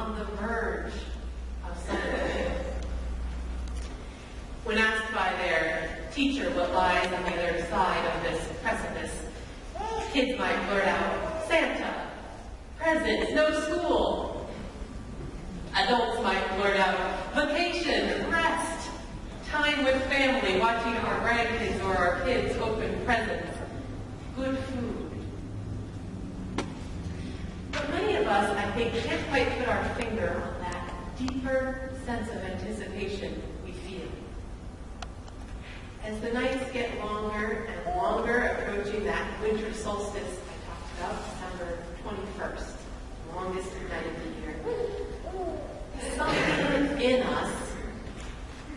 on the verge of something. When asked by their teacher what lies on the other side of this precipice, kids might blurt out, Santa, presents, no school. Adults might blurt out, vacation, rest, time with family, watching our grandkids or our kids open presents, good food. But many of us, I think, can't quite put our finger on that deeper sense of anticipation we feel. As the nights get longer and longer, approaching that winter solstice I talked about, December 21st, the longest night of the year, something in us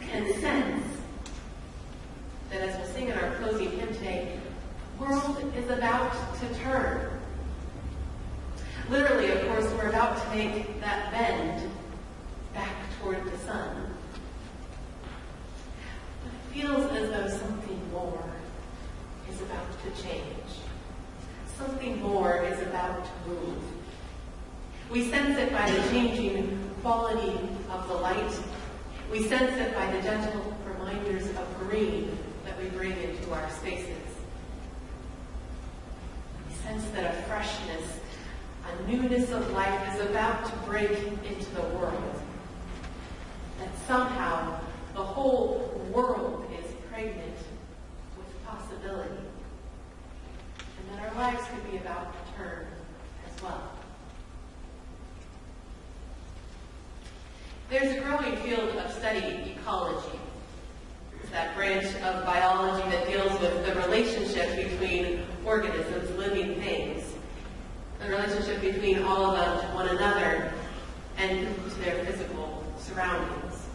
can sense that, as we'll sing in our closing hymn today, the world is about to turn. Literally, of course, we're about to make that bend back toward the sun. But it feels as though something more is about to change. Something more is about to move. We sense it by the changing quality of the light. We sense it by the gentle reminders of green that we bring into our spaces. We sense that a freshness, a newness of life is about to break into the world. That somehow the whole world is pregnant with possibility. And that our lives could be about to turn as well. There's a growing field of study, ecology. It's that branch of biology that deals with the relationship between organisms, living things, the relationship between all of them to one another and to their physical surroundings.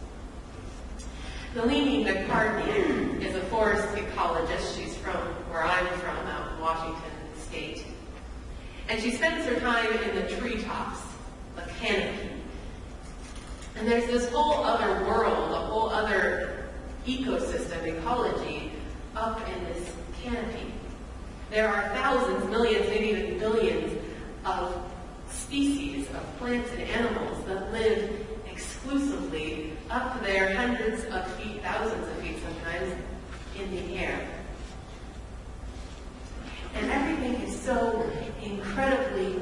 Nalini McCartney is a forest ecologist. She's from where I'm from, out in Washington State. And she spends her time in the treetops, the canopy. And there's this whole other world, a whole other ecosystem, ecology, up in this canopy. There are thousands, millions, maybe even billions of species of plants and animals that live exclusively up there, hundreds of feet, thousands of feet sometimes, in the air. And everything is so incredibly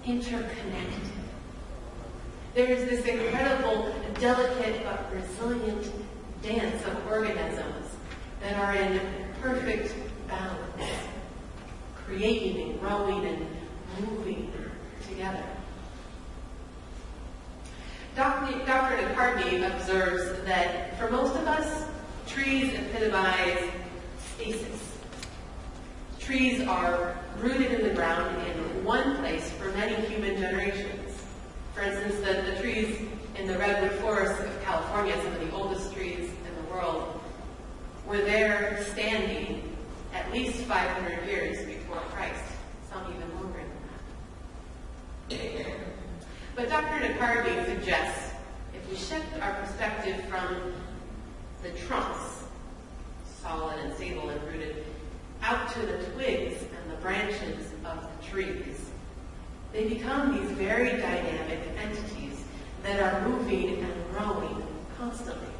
interconnected. There's this incredible, delicate, but resilient dance of organisms that are in perfect balance, creating and growing and moving together. Dr. McCartney observes that for most of us, trees epitomize stasis. Trees are rooted in the ground in one place for many human generations. For instance, the trees in the redwood forests of California, some of the oldest trees in the world, were there standing at least 500 years before Christ, some even longer than that. But Dr. McCartney suggests if we shift our perspective from the trunks, solid and stable and rooted, out to the twigs and the branches of the trees, they become these very dynamic entities that are moving and growing constantly.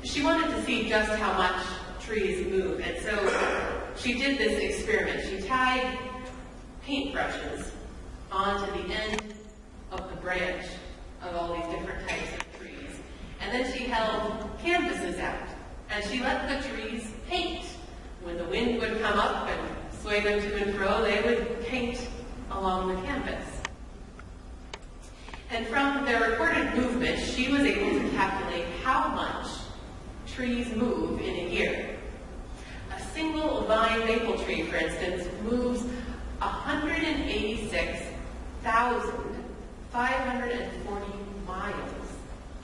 She wanted to see just how much trees move, and so she did this experiment. She tied paintbrushes onto the end of the branch of all these different types of trees. And then she held canvases out, and she let the trees paint. When the wind would come up and sway them to and fro, they would paint along the canvas. And from their recorded movements, she was able to calculate how much trees move in a year. A single vine maple tree, for instance, moves 186,540 miles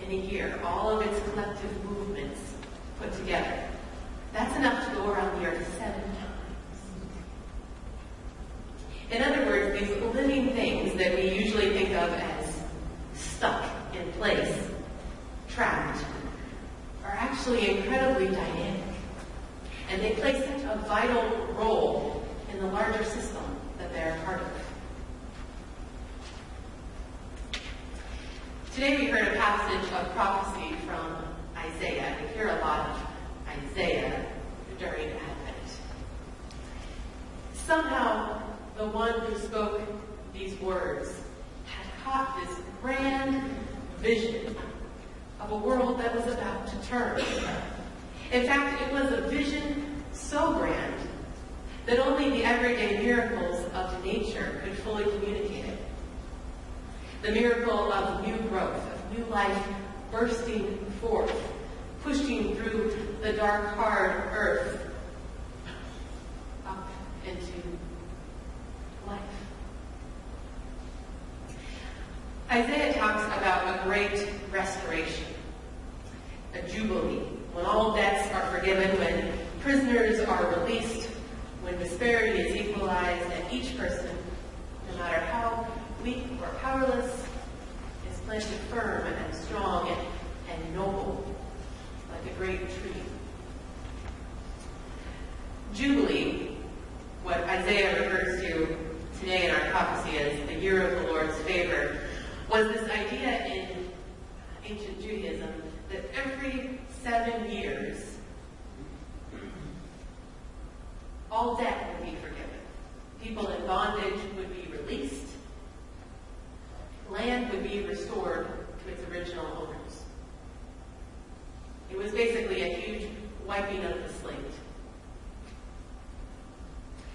in a year, all of its collective movements put together. That's enough to go around the earth 7 times. In other words, these living things that we usually think of as stuck in place, trapped, are actually incredibly dynamic. And they play such a vital role in the larger system that they're a part of. Today we heard a passage of prophecy from Isaiah. We hear a lot of Isaiah during Advent. Somehow, the one who spoke these words had caught this grand vision of a world that was about to turn. In fact, it was a vision so grand that only the everyday miracles of nature could fully communicate it. The miracle of new growth, of new life bursting forth, pushing through the dark, hard earth up into life. Isaiah talks about a great restoration, a jubilee, when all debts are forgiven, when prisoners are released, when disparity is equalized, and each person, no matter how weak or powerless, is planted firm and strong and noble, like a great tree. Jubilee, what Isaiah refers to today in our prophecy as the year of the Lord's favor, was this idea in ancient Judaism that every 7 years, all debt would be forgiven. People in bondage would be released. Land would be restored to its original owners. It was basically a huge wiping of the slate.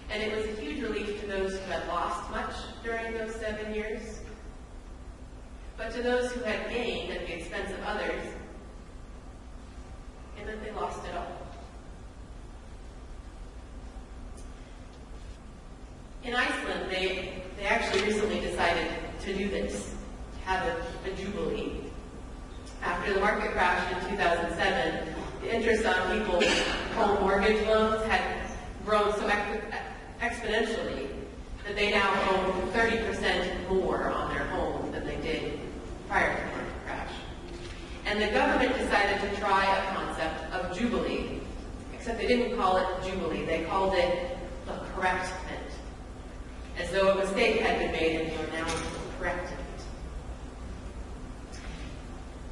And it was a huge relief to those who had lost much during those 7 years, but to those who had gained at the expense of others, and that they lost it all. In Iceland, they actually recently decided to do this, to have a jubilee. After the market crash in 2007, the interest on people's home mortgage loans had grown so exponentially that they now own 30% more on their home than they did prior to the market crash. And the government decided to try a concept of jubilee, except they didn't call it jubilee, they called it the correctment, as though a mistake had been made and they were now correcting it.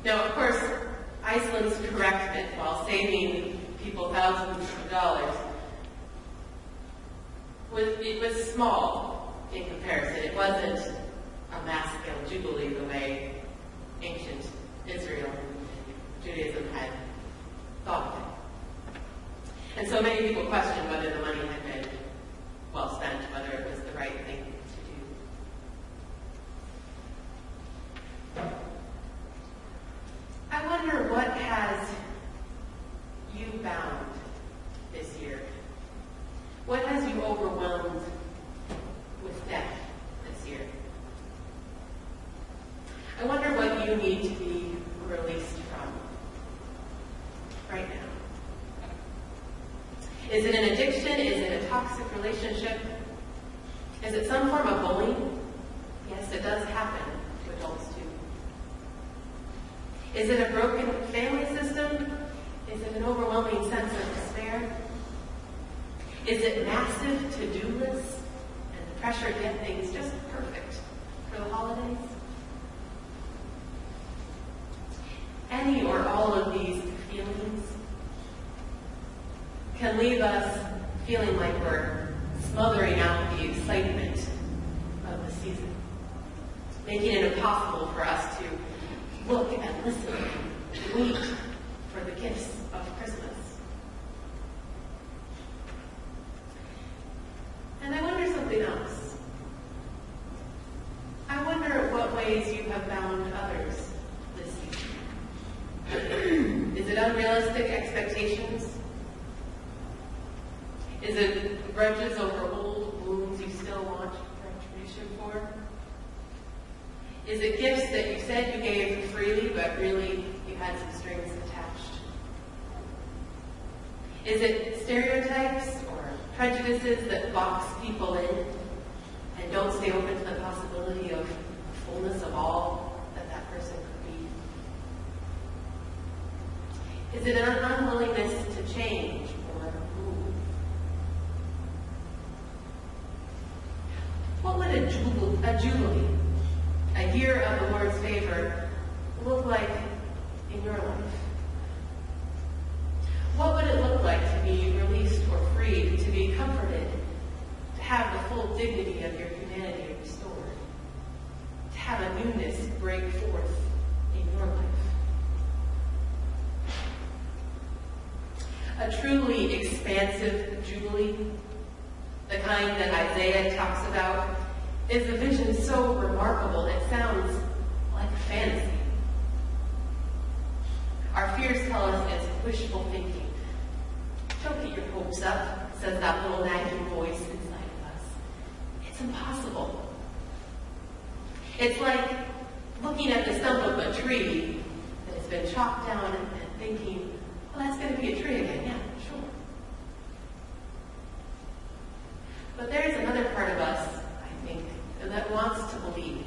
Now, of course, Iceland's correctment, while saving people thousands of dollars, was small in comparison. It wasn't a mass-scale jubilee the way ancient Israel and Judaism had thought of it. And so many people questioned whether the money had been well spent, whether it was the right thing to do. I wonder, what has you bound this year? What has you overwhelmed with debt this year? I wonder what you need to be released from right now. Is it an addiction? Is it a toxic relationship? Is it some form of bullying? Yes, it does happen to adults too. Is it a broken family system? Is it an overwhelming sense of despair? Is it massive to-do lists and the pressure to get things just perfect for the holidays? Any or all of these feelings can leave us feeling like we're smothering out the excitement of the season, making it impossible for us to look and listen and wait for the gifts of Christmas. And I wonder something else. I wonder what ways you have bound others this season. Is it unrealistic expectations? Is it grudges over old wounds you still want retribution for? Is it gifts that you said you gave freely, but really you had some strings attached? Is it stereotypes or prejudices that box people in and don't stay open to the possibility of the fullness of all that that person could be? Is it an unwillingness to change or move? What would a jubilee, a year of the Lord's favor, look like in your life? What would it look like to be released or freed, to be comforted, to have the full dignity of your humanity restored, to have a newness break forth in your life? A truly expansive jubilee, the kind that Isaiah talks about, is a vision so remarkable it sounds like a fantasy. Our fears tell us it's wishful thinking. Don't get your hopes up, says that little nagging voice inside of us. It's impossible. It's like looking at the stump of a tree that has been chopped down and thinking, well, that's going to be a tree again. Yeah, sure. But there's another part of us, I think, that wants to believe.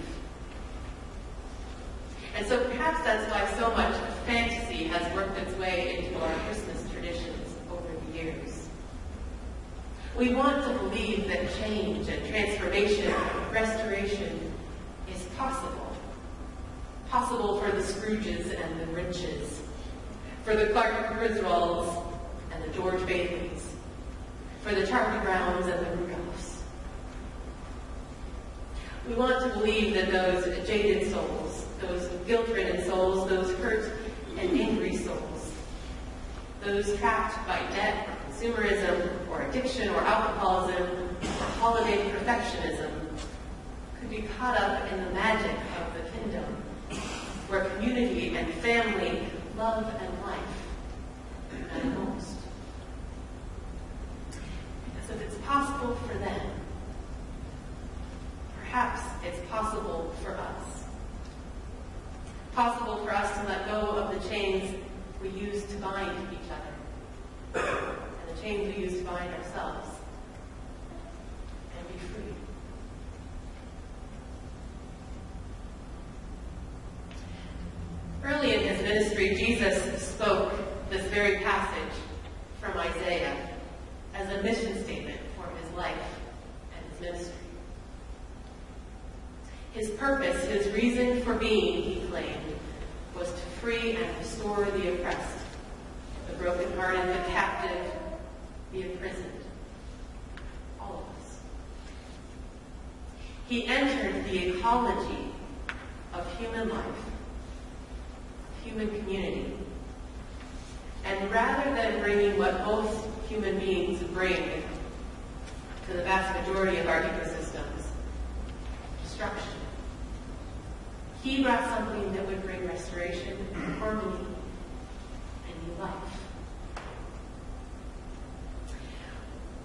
And so perhaps that's why so much fantasy has worked its way into our Christmas traditions over the years. We want to believe that change and transformation, restoration is possible. Possible for the Scrooges and the Grinches, for the Clark Griswolds and the George Bateleys, for the Charlie Browns and the Rudolphs. We want to believe that those jaded souls, those guilt-ridden souls, those hurt and angry souls, those trapped by debt or consumerism or addiction or alcoholism or holiday perfectionism, could be caught up in the magic of the kingdom, where community and family, love and life matter most. Because if it's possible for them, perhaps it's possible for us. Possible for us to let go of the chains we use to bind each other, and the chains we use to bind ourselves, and be free. Early in his ministry, Jesus spoke this very passage from Isaiah as a mission statement for his life and his ministry. His purpose, his reason for being, he claimed, was to free and restore the oppressed, the brokenhearted, the captive, the imprisoned, all of us. He entered the ecology of human life, human community, and rather than bringing what most human beings bring to the vast majority of our ecosystems, destruction, he brought something that would bring restoration, harmony, and new life.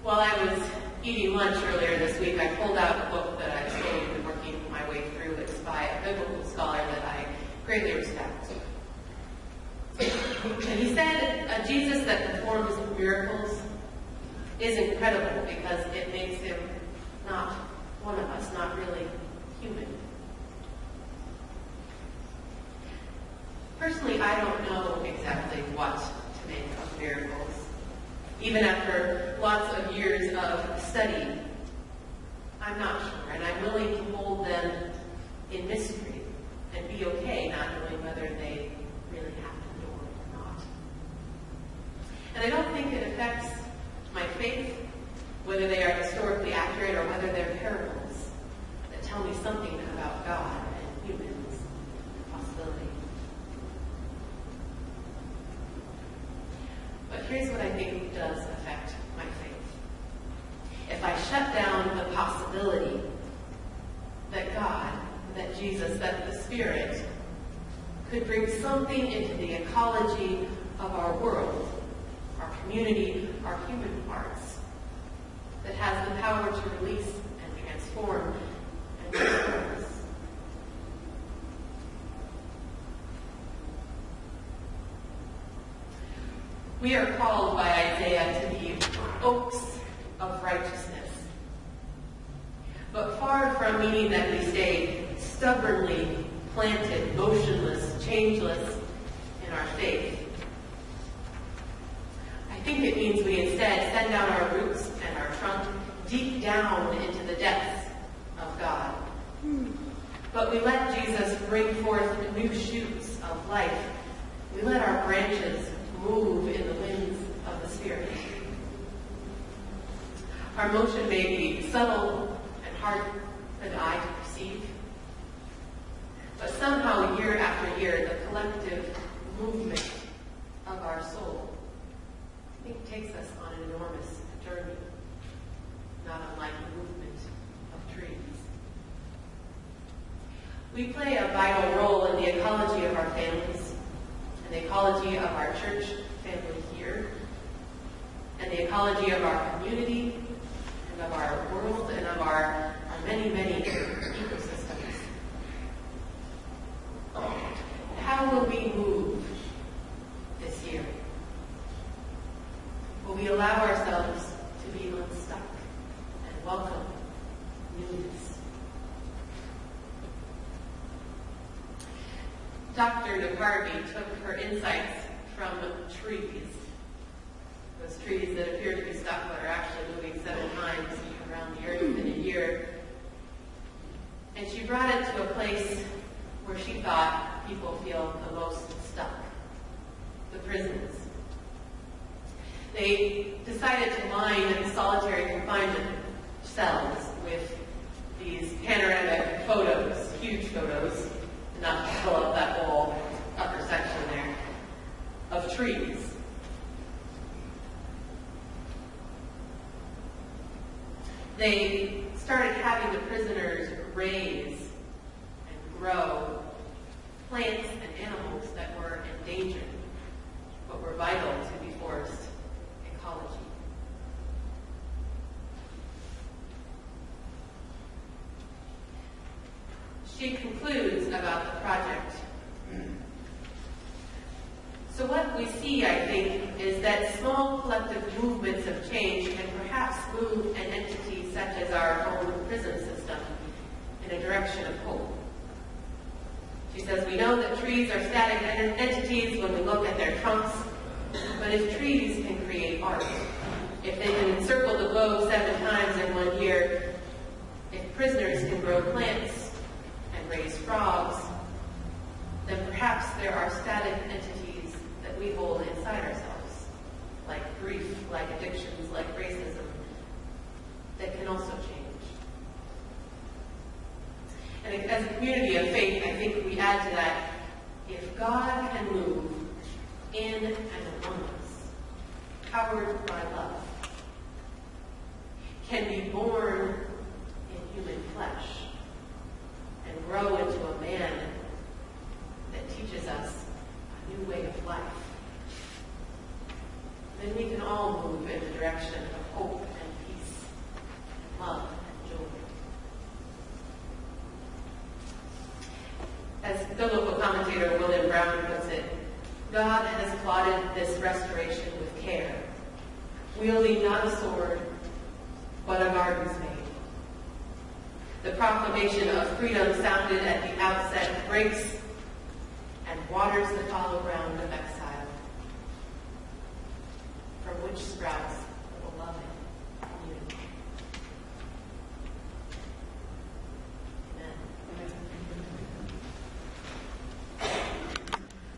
While I was eating lunch earlier this week, I pulled out a book that I've slowly been working my way through. It's by a biblical scholar that I greatly respect. And he said Jesus that performs miracles is incredible because it makes him not one of us, not really human. Personally, I don't know exactly what to make of miracles. Even after lots of years of study, I'm not sure, and I'm willing to hold them in mystery and be okay not knowing whether they really happened or not. And I don't think it affects my faith, whether they are historically accurate or whether they're parables that tell me something about God and humans and possibility. But here's what I think does affect my faith. If I shut down the possibility that God, that Jesus, that the Spirit could bring something into the ecology of our world, our community, our human hearts, that has the power to release and transform and restore us. We are called by Isaiah to be oaks of righteousness. But far from meaning that we stay stubbornly planted, motionless, changeless in our faith, I think it means we instead send out our roots and our trunk deep down into the depths of God. But we let Jesus bring forth new shoots of life, we let our branches move in the winds of the Spirit. Our motion may be subtle and hard for the eye to perceive, but somehow year after year, the collective movement of our soul, I think, takes us on an enormous journey, not unlike the movement of trees. We play a vital role in the ecology of our families, and the ecology of our church family here, and the ecology of our community, and of our world, and of our many, many ecosystems. How will we move this year? Will we allow ourselves to be unstuck and welcome newness? Dr. DeCarby took her insights from trees, those trees that appear to be stuck but are actually moving 7 times around the earth in a year, and she brought it to a place where she thought people feel the most stuck, the prisons. They decided to line solitary confinement cells with these panoramic photos, huge photos, enough to fill up that whole upper section there, of trees. They started having the prisoners raise and grow plants and animals that were endangered, but were vital to the forest ecology. She concludes about the project. So what we see, I think, is that small collective movements of change can perhaps move an entity such as our own prison system in a direction of hope. She says, we know that trees are static entities when we look at their trunks, but if trees can create art, if they can encircle the globe 7 times in 1 year, if prisoners can grow plants and raise frogs, then perhaps there are static entities that we hold inside ourselves, like grief, like addictions, like racism, that can also change. And as a community of faith, I think we add to that, if God can move in and among us, powered by love, can be born in human flesh, and grow into a man that teaches us a new way of life, then we can all move in the direction of hope and peace, and love and joy. As biblical commentator William Brown puts it, God has plotted this restoration with care, wielding not a sword, but a garden's made. The proclamation of freedom sounded at the outset breaks and waters the fallow ground